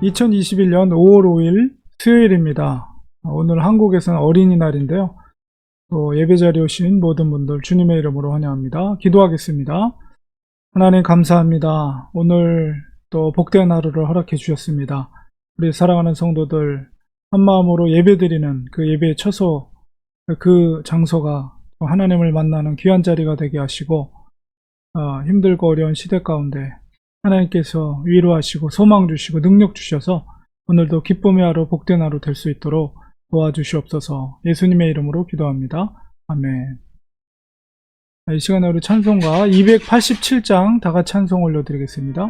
2021년 5월 5일 수요일입니다. 오늘 한국에서는 어린이날인데요. 또 예배 자리에 오신 모든 분들 주님의 이름으로 환영합니다. 기도하겠습니다. 하나님 감사합니다. 오늘 또 복된 하루를 허락해 주셨습니다. 우리 사랑하는 성도들 한마음으로 예배드리는 그 예배의 처소, 그 장소가 하나님을 만나는 귀한 자리가 되게 하시고 힘들고 어려운 시대 가운데 하나님께서 위로하시고 소망 주시고 능력 주셔서 오늘도 기쁨의 하루 복된 하루 될 수 있도록 도와주시옵소서. 예수님의 이름으로 기도합니다. 아멘. 이 시간에 우리 찬송가 287장 다 같이 찬송 올려드리겠습니다.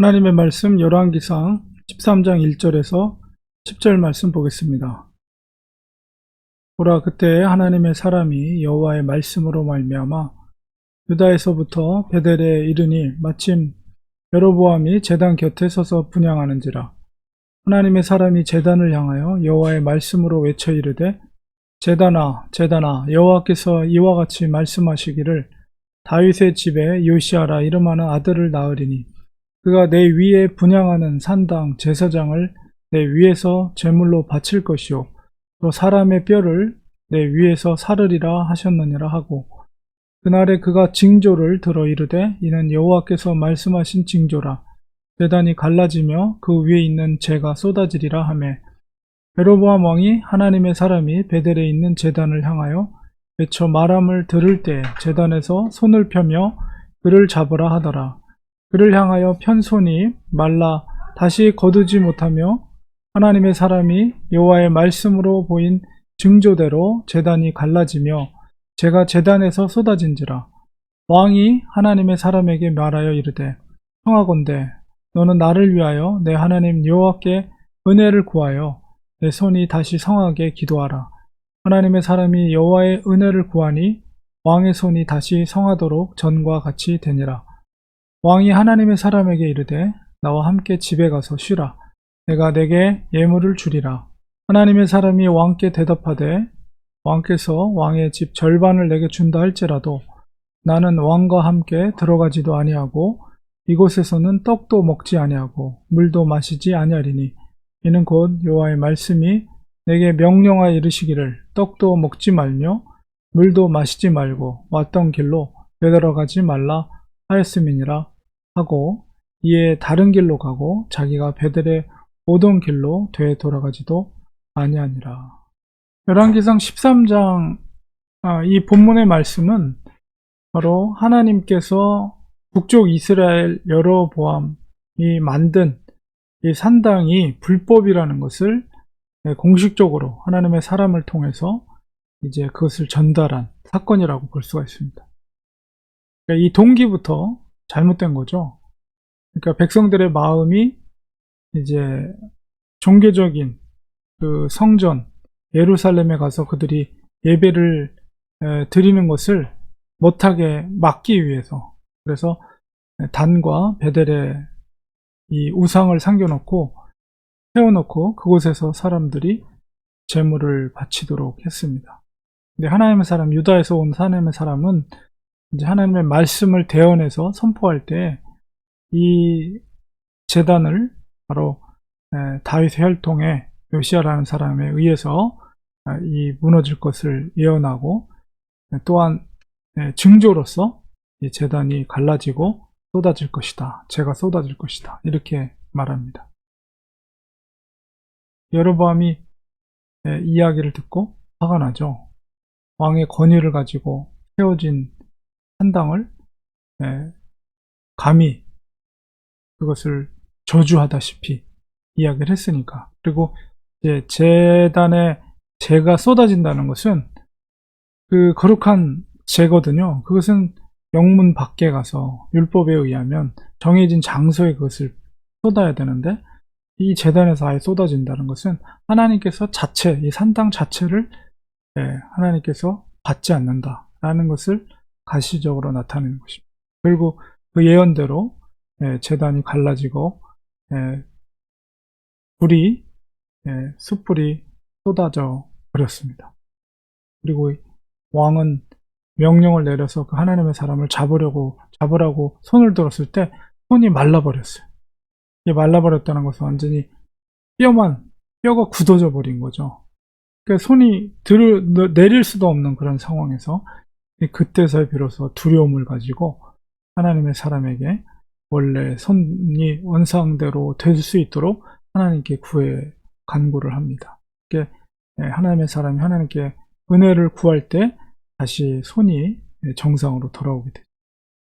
하나님의 말씀 열왕기상 13장 1절에서 10절 말씀 보겠습니다. 보라, 그때 하나님의 사람이 여호와의 말씀으로 말미암아 유다에서부터 베델에 이르니 마침 여로보암이 제단 곁에 서서 분향하는지라. 하나님의 사람이 제단을 향하여 여호와의 말씀으로 외쳐 이르되 제단아 제단아, 여호와께서 이와 같이 말씀하시기를 다윗의 집에 요시아라 이름하는 아들을 낳으리니 그가 내 위에 분향하는 산당 제사장을 내 위에서 제물로 바칠 것이요 또 사람의 뼈를 내 위에서 사르리라 하셨느니라 하고, 그날에 그가 징조를 들어 이르되 이는 여호와께서 말씀하신 징조라. 제단이 갈라지며 그 위에 있는 재가 쏟아지리라 하매, 여로보암 왕이 하나님의 사람이 베델에 있는 제단을 향하여 외쳐 말함을 들을 때 제단에서 손을 펴며 그를 잡으라 하더라. 그를 향하여 편 손이 말라 다시 거두지 못하며 하나님의 사람이 여호와의 말씀으로 보인 징조대로 제단이 갈라지며 재가 제단에서 쏟아진지라. 왕이 하나님의 사람에게 말하여 이르되 청하건대 너는 나를 위하여 내 하나님 여호와께 은혜를 구하여 내 손이 다시 성하게 기도하라. 하나님의 사람이 여호와의 은혜를 구하니 왕의 손이 다시 성하도록 전과 같이 되니라. 왕이 하나님의 사람에게 이르되 나와 함께 집에 가서 쉬라. 내가 내게 예물을 주리라. 하나님의 사람이 왕께 대답하되 왕께서 왕의 집 절반을 내게 준다 할지라도 나는 왕과 함께 들어가지도 아니하고 이곳에서는 떡도 먹지 아니하고 물도 마시지 아니하리니 이는 곧 여호와의 말씀이 내게 명령하여 이르시기를 떡도 먹지 말며 물도 마시지 말고 왔던 길로 되돌아가지 말라 하였음이니라 하고 이에 다른 길로 가고 자기가 베델에 오던 길로 되돌아가지도 아니하니라. 열왕기상 13장 이 본문의 말씀은 바로 하나님께서 북쪽 이스라엘 여로보암이 만든 이 산당이 불법이라는 것을 공식적으로 하나님의 사람을 통해서 이제 그것을 전달한 사건이라고 볼 수가 있습니다. 그러니까 이 동기부터 잘못된 거죠. 그러니까 백성들의 마음이 이제 종교적인 그 성전 예루살렘에 가서 그들이 예배를 드리는 것을 못하게 막기 위해서, 그래서 단과 베델에 이 우상을 세워놓고 그곳에서 사람들이 제물을 바치도록 했습니다. 근데 하나님의 사람, 유다에서 온 하나님의 사람은 이제 하나님의 말씀을 대언해서 선포할 때 이 제단을 바로 다윗의 혈통의 요시야라는 사람에 의해서 이 무너질 것을 예언하고, 또한 징조로서 이 제단이 갈라지고 쏟아질 것이다. 재가 쏟아질 것이다. 이렇게 말합니다. 여로보암이 이야기를 듣고 화가 나죠. 왕의 권위를 가지고 세워진 산당을 감히 그것을 저주하다시피 이야기를 했으니까. 그리고 이제 제단에 재가 쏟아진다는 것은 그 거룩한 재거든요. 그것은 영문 밖에 가서 율법에 의하면 정해진 장소에 그것을 쏟아야 되는데, 이 제단에서 아예 쏟아진다는 것은 하나님께서 이 산당 자체를 하나님께서 받지 않는다라는 것을 가시적으로 나타내는 것입니다. 그리고 그 예언대로 제단이 갈라지고 숯불이 쏟아져 버렸습니다. 그리고 왕은 명령을 내려서 그 하나님의 사람을 잡으라고 손을 들었을 때 손이 말라버렸어요. 이게 말라버렸다는 것은 완전히 뼈가 굳어져 버린 거죠. 그러니까 손이 내릴 수도 없는 그런 상황에서 그때서야 비로소 두려움을 가지고 하나님의 사람에게 원래 손이 원상대로 될 수 있도록 하나님께 간구를 합니다. 하나님의 사람이 하나님께 은혜를 구할 때 다시 손이 정상으로 돌아오게 되죠.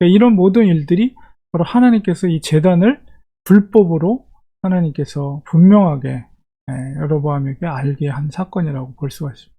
이런 모든 일들이 바로 하나님께서 이 제단을 불법으로 하나님께서 분명하게 여로보암에게 알게 한 사건이라고 볼 수가 있습니다.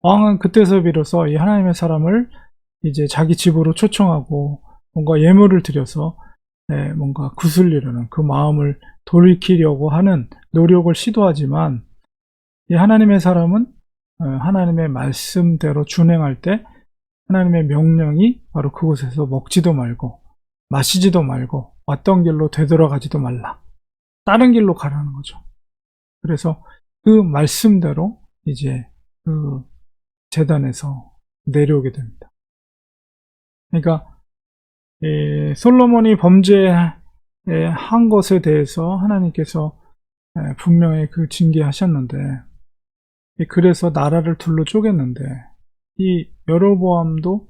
왕은 그때서 비로소 이 하나님의 사람을 이제 자기 집으로 초청하고 뭔가 예물을 드려서 뭔가 구슬리려는 그 마음을 돌이키려고 하는 노력을 시도하지만, 이 하나님의 사람은 하나님의 말씀대로 준행할 때 하나님의 명령이 바로 그곳에서 먹지도 말고 마시지도 말고 왔던 길로 되돌아가지도 말라, 다른 길로 가라는 거죠. 그래서 그 말씀대로 이제 그 제단에서 내려오게 됩니다. 그러니까 솔로몬이 범죄한 것에 대해서 하나님께서 분명히 그 징계하셨는데, 그래서 나라를 둘로 쪼갰는데, 이 여로보암도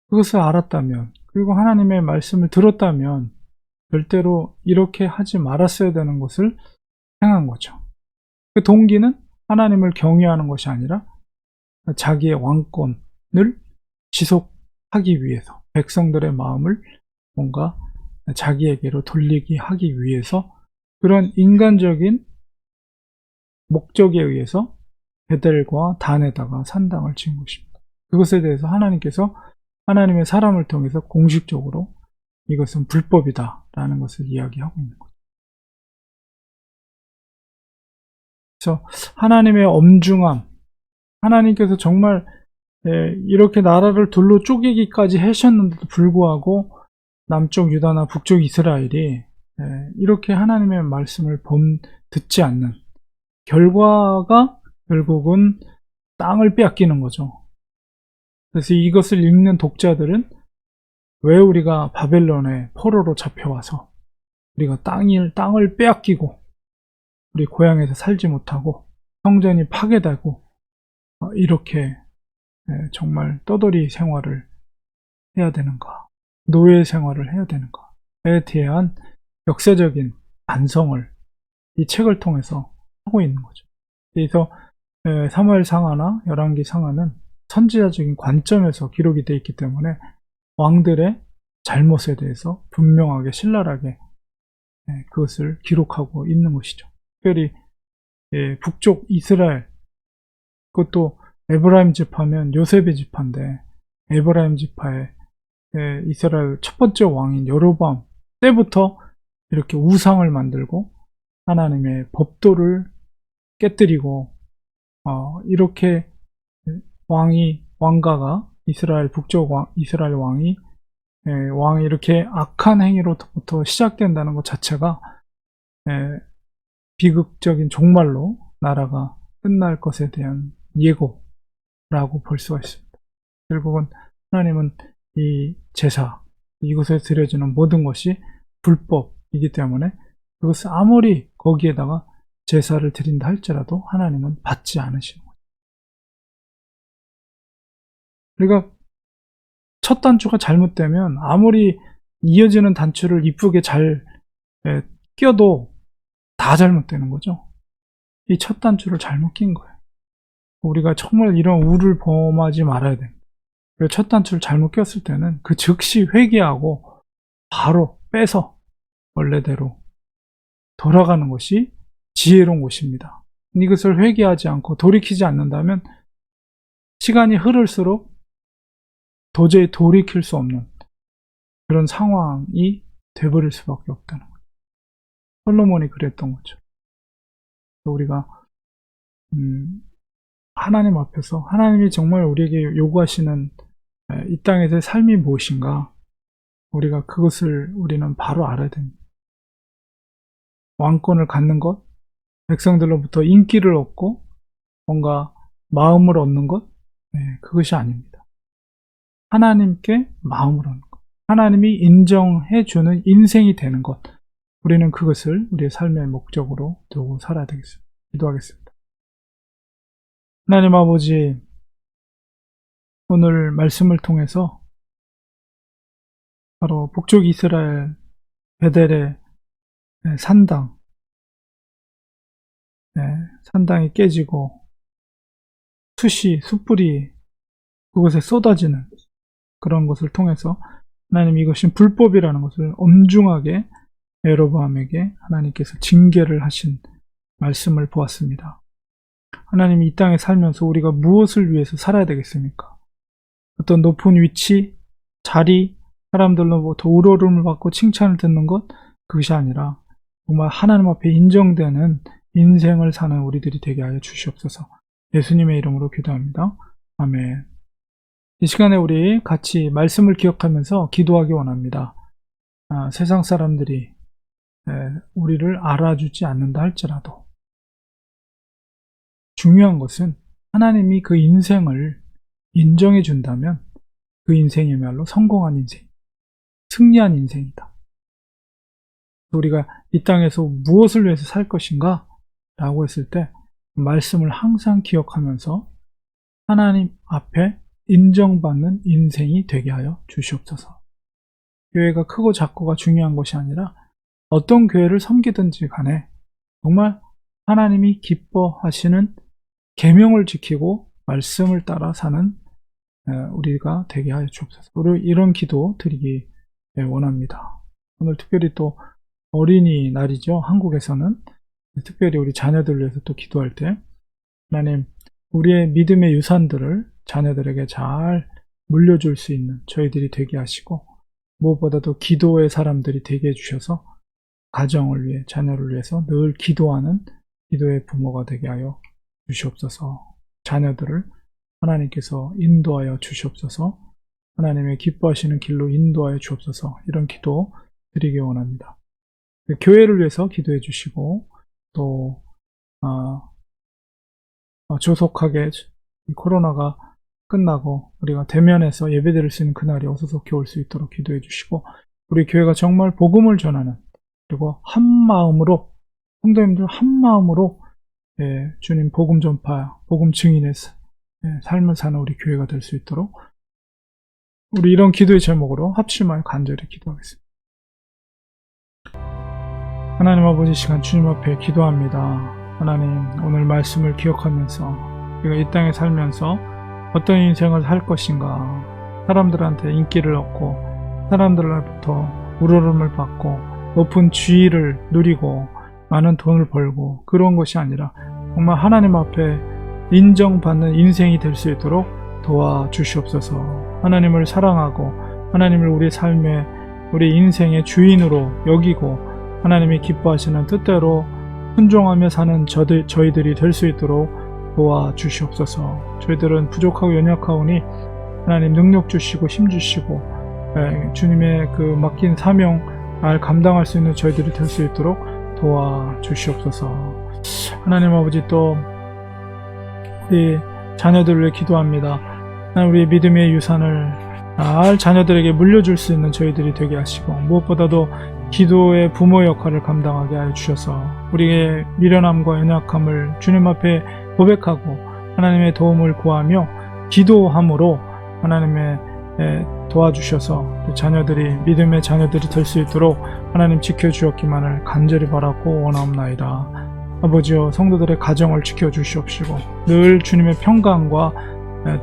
그것을 알았다면, 그리고 하나님의 말씀을 들었다면 절대로 이렇게 하지 말았어야 되는 것을 행한 거죠. 그 동기는 하나님을 경외하는 것이 아니라 자기의 왕권을 지속하기 위해서, 백성들의 마음을 뭔가 자기에게로 돌리게 하기 위해서, 그런 인간적인 목적에 의해서 베델과 단에다가 산당을 지은 것입니다. 그것에 대해서 하나님께서 하나님의 사람을 통해서 공식적으로 이것은 불법이다라는 것을 이야기하고 있는 거죠. 그래서 하나님의 엄중함, 하나님께서 정말 이렇게 나라를 둘로 쪼개기까지 하셨는데도 불구하고 남쪽 유다나 북쪽 이스라엘이 이렇게 하나님의 말씀을 듣지 않는 결과가 결국은 땅을 빼앗기는 거죠. 그래서 이것을 읽는 독자들은 왜 우리가 바벨론의 포로로 잡혀와서 우리가 땅을 빼앗기고 우리 고향에서 살지 못하고 성전이 파괴되고 이렇게 정말 떠돌이 생활을 해야 되는가, 노예 생활을 해야 되는가에 대한 역사적인 반성을 이 책을 통해서 하고 있는 거죠. 그래서 사무엘 상하나 열왕기 상하는 선지자적인 관점에서 기록이 되어 있기 때문에 왕들의 잘못에 대해서 분명하게 신랄하게 그것을 기록하고 있는 것이죠. 특별히 북쪽 이스라엘, 그것도 에브라임 지파면 요셉의 지파인데 에브라임 지파의 이스라엘 첫 번째 왕인 여로보암 때부터 이렇게 우상을 만들고 하나님의 법도를 깨뜨리고 이렇게 왕가가 이스라엘 북쪽 이스라엘 왕이 이렇게 악한 행위로부터 시작된다는 것 자체가 비극적인 종말로 나라가 끝날 것에 대한 예고라고 볼 수가 있습니다. 결국은 하나님은 이 제사, 이곳에 드려지는 모든 것이 불법이기 때문에 그것을 아무리 거기에다가 제사를 드린다 할지라도 하나님은 받지 않으시는 거예요. 그러니까 첫 단추가 잘못되면 아무리 이어지는 단추를 이쁘게 잘 끼워도 다 잘못되는 거죠. 이 첫 단추를 잘못 낀 거예요. 우리가 정말 이런 우를 범하지 말아야 됩니다. 첫 단추를 잘못 꼈을 때는 그 즉시 회개하고 바로 빼서 원래대로 돌아가는 것이 지혜로운 것입니다. 이것을 회개하지 않고 돌이키지 않는다면 시간이 흐를수록 도저히 돌이킬 수 없는 그런 상황이 돼버릴 수밖에 없다는 거죠. 솔로몬이 그랬던 거죠. 우리가 하나님 앞에서 하나님이 정말 우리에게 요구하시는 이 땅에서의 삶이 무엇인가, 우리가 그것을 우리는 바로 알아야 됩니다. 왕권을 갖는 것, 백성들로부터 인기를 얻고 뭔가 마음을 얻는 것, 그것이 아닙니다. 하나님께 마음을 얻는 것, 하나님이 인정해주는 인생이 되는 것, 우리는 그것을 우리의 삶의 목적으로 두고 살아야 되겠습니다. 기도하겠습니다. 하나님 아버지, 오늘 말씀을 통해서 바로 북쪽 이스라엘 베델의 산당, 산당이 깨지고 숯불이 그곳에 쏟아지는 그런 것을 통해서 하나님, 이것은 불법이라는 것을 엄중하게 여로보암에게 하나님께서 징계를 하신 말씀을 보았습니다. 하나님, 이 땅에 살면서 우리가 무엇을 위해서 살아야 되겠습니까? 어떤 높은 위치, 자리, 사람들로부터 우러름을 받고 칭찬을 듣는 것, 그것이 아니라 정말 하나님 앞에 인정되는 인생을 사는 우리들이 되게 하여 주시옵소서. 예수님의 이름으로 기도합니다. 아멘. 이 시간에 우리 같이 말씀을 기억하면서 기도하기 원합니다. 세상 사람들이 우리를 알아주지 않는다 할지라도 중요한 것은 하나님이 그 인생을 인정해 준다면 그 인생이야말로 성공한 인생, 승리한 인생이다. 우리가 이 땅에서 무엇을 위해서 살 것인가? 라고 했을 때 말씀을 항상 기억하면서 하나님 앞에 인정받는 인생이 되게 하여 주시옵소서. 교회가 크고 작고가 중요한 것이 아니라 어떤 교회를 섬기든지 간에 정말 하나님이 기뻐하시는 계명을 지키고 말씀을 따라 사는 우리가 되게 하여 주옵소서. 이런 기도 드리기 원합니다. 오늘 특별히 또 어린이날이죠. 한국에서는 특별히 우리 자녀들 위해서 또 기도할 때 하나님, 우리의 믿음의 유산들을 자녀들에게 잘 물려줄 수 있는 저희들이 되게 하시고, 무엇보다도 기도의 사람들이 되게 해주셔서 가정을 위해, 자녀를 위해서 늘 기도하는 기도의 부모가 되게 하여 주시옵소서. 자녀들을 하나님께서 인도하여 주시옵소서. 하나님의 기뻐하시는 길로 인도하여 주옵소서. 이런 기도 드리기 원합니다. 교회를 위해서 기도해 주시고, 또 조속하게 이 코로나가 끝나고 우리가 대면해서 예배드릴 수 있는 그날이 어서속히 올 수 있도록 기도해 주시고, 우리 교회가 정말 복음을 전하는, 그리고 한 마음으로 성도님들 한 마음으로 주님 복음 전파, 복음 증인의 삶을 사는 우리 교회가 될 수 있도록 우리 이런 기도의 제목으로 합심하여 간절히 기도하겠습니다. 하나님 아버지, 시간 주님 앞에 기도합니다. 하나님, 오늘 말씀을 기억하면서 우리가 이 땅에 살면서 어떤 인생을 살 것인가, 사람들한테 인기를 얻고 사람들로부터 우러름을 받고 높은 지위를 누리고 많은 돈을 벌고 그런 것이 아니라 정말 하나님 앞에 인정받는 인생이 될 수 있도록 도와주시옵소서. 하나님을 사랑하고 하나님을 우리 삶의 우리 인생의 주인으로 여기고 하나님이 기뻐하시는 뜻대로 순종하며 사는 저희들이 될 수 있도록 도와주시옵소서. 저희들은 부족하고 연약하오니 하나님 능력 주시고 힘 주시고 주님의 그 맡긴 사명 잘 감당할 수 있는 저희들이 될 수 있도록 도와주시옵소서. 하나님 아버지, 또 우리 자녀들을 위해 기도합니다. 우리 믿음의 유산을 잘 자녀들에게 물려줄 수 있는 저희들이 되게 하시고, 무엇보다도 기도의 부모 역할을 감당하게 하여 주셔서 우리의 미련함과 연약함을 주님 앞에 고백하고 하나님의 도움을 구하며 기도함으로 하나님의 도와주셔서 자녀들이 믿음의 자녀들이 될 수 있도록 하나님 지켜주었기만을 간절히 바라고 원하옵나이다. 아버지여, 성도들의 가정을 지켜주시옵시고 늘 주님의 평강과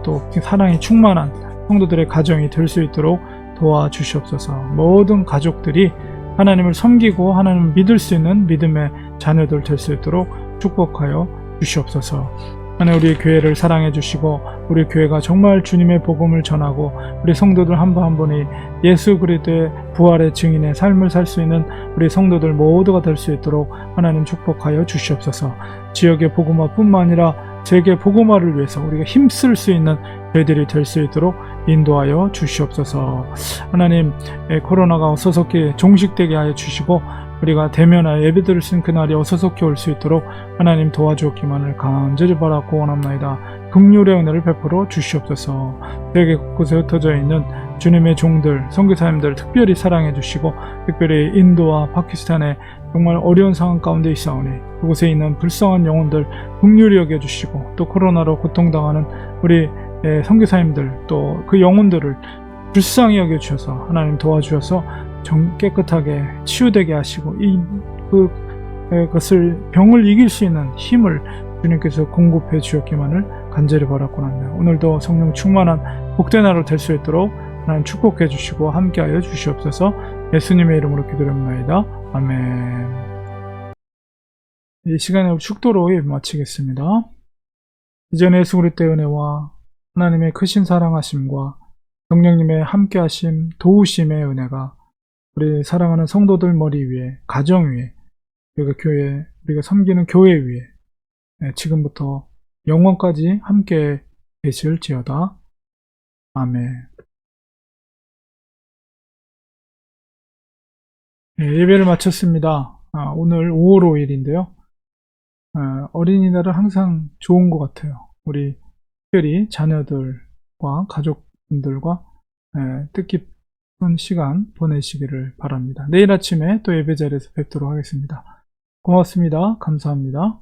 또 사랑이 충만한 성도들의 가정이 될 수 있도록 도와주시옵소서. 모든 가족들이 하나님을 섬기고 하나님을 믿을 수 있는 믿음의 자녀들 될 수 있도록 축복하여 주시옵소서. 하나님, 우리 교회를 사랑해 주시고 우리 교회가 정말 주님의 복음을 전하고 우리 성도들 한 분 한 분이 예수 그리스도의 부활의 증인의 삶을 살 수 있는 우리 성도들 모두가 될 수 있도록 하나님 축복하여 주시옵소서. 지역의 복음화뿐만 아니라 세계 복음화를 위해서 우리가 힘쓸 수 있는 저희들이 될 수 있도록 인도하여 주시옵소서. 하나님, 코로나가 어서속히 종식되게 하여 주시고 우리가 대면하여 예배드릴 수 있는 그날이 어서속히 올 수 있도록 하나님 도와주었기만을 간절히 바라고 원합나이다. 긍휼의 은혜를 베풀어 주시옵소서. 세계 곳곳에 흩어져 있는 주님의 종들, 선교사님들 특별히 사랑해 주시고 특별히 인도와 파키스탄에 정말 어려운 상황 가운데 있사오니 그곳에 있는 불쌍한 영혼들 긍휼히 여겨주시고 또 코로나로 고통당하는 우리 선교사님들 또 그 영혼들을 불쌍히 여겨주셔서 하나님 도와주셔서 깨끗하게 치유되게 하시고 그것을 병을 이길 수 있는 힘을 주님께서 공급해 주셨기만을 간절히 바라고 합니다. 오늘도 성령 충만한 복된 하루 될 수 있도록 하나님 축복해 주시고 함께하여 주시옵소서. 예수님의 이름으로 기도합나이다. 아멘. 이 시간에 우리 축도로 예배 마치겠습니다. 이전에 예수 그리스도의 은혜와 하나님의 크신 사랑하심과 성령님의 함께하심 도우심의 은혜가 우리 사랑하는 성도들 머리 위에, 가정 위에, 우리가 교회, 우리가 섬기는 교회 위에 지금부터 영원까지 함께 계실지어다. 아멘. 예배를 마쳤습니다. 오늘 5월 5일인데요. 어린이날은 항상 좋은 것 같아요. 우리 특별히 자녀들과 가족분들과 뜻깊은 시간 보내시기를 바랍니다. 내일 아침에 또 예배 자리에서 뵙도록 하겠습니다. 고맙습니다. 감사합니다.